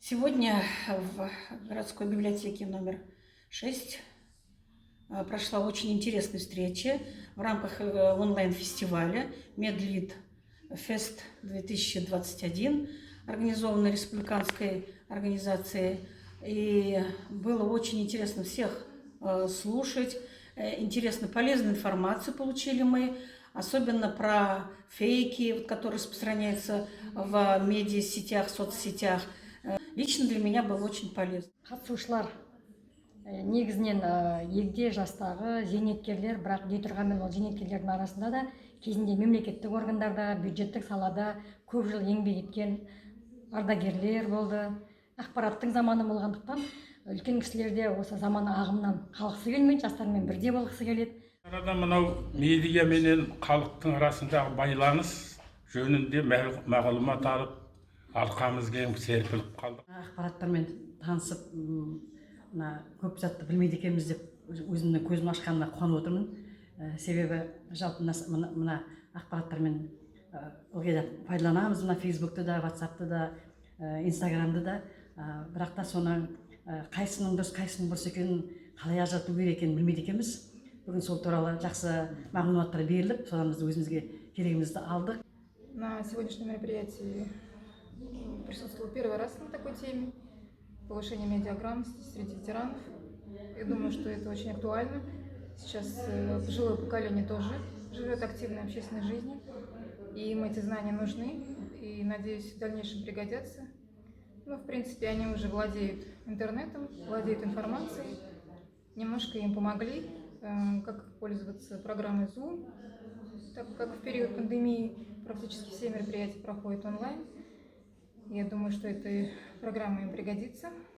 Сегодня в городской библиотеке номер 6 прошла очень интересная встреча в рамках онлайн-фестиваля Медлид Фест 2021, организованной республиканской организацией. И было очень интересно всех слушать. Интересно, полезную информацию получили мы, особенно про фейки, которые распространяются в медиасетях, соцсетях. Лично для меня было очень полезно. Қатысушылар негізінен егде жастағы зейнеткерлер, бірақ дей тұрғанмен ол зейнеткерлердің арасында да кезінде мемлекеттік органдарда, бюджеттік салада көп жыл еңбек еткен ардагерлер болды. Ақпараттың заманы болғандықтан үлкен кісілер де осы заман ағымынан қалғысы келмейді, жастармен бірде болғысы келеді. Арада мынау медиа менен халықтың арасындағы байланыс жөнінде мағлұмат алып, арқамыз кеңіп серпіліп қалдық. Ақпараттармен танысып, мына көп затты білмейді екенбіз деп өзімнің көзім ашқанына қуанып отырмын. Себебі жалпы мына ақпараттармен ылғи да пайдаланамыз, мына Фейсбукты да, WhatsAppты да, Инстаграмды да, бірақ та соны қайсының дұрыс, қайсының бұрыс екенін қалай ажырату керек екенін білмейді екенбіз. Бүгін сол туралы жақсы мағлұматтар беріліп, содан біз өзімізге керегімізді алдық. На сегодняшнем мероприятии присутствовал первый раз на такой теме — повышение медиаграмотности среди ветеранов. Я думаю, что это очень актуально. Сейчас пожилое поколение тоже живет активной общественной жизнью, и им эти знания нужны, и, надеюсь, в дальнейшем пригодятся. Ну, в принципе, они уже владеют интернетом, владеют информацией. Немножко им помогли, как пользоваться программой Zoom, так как в период пандемии практически все мероприятия проходят онлайн. Я думаю, что эта программа им пригодится.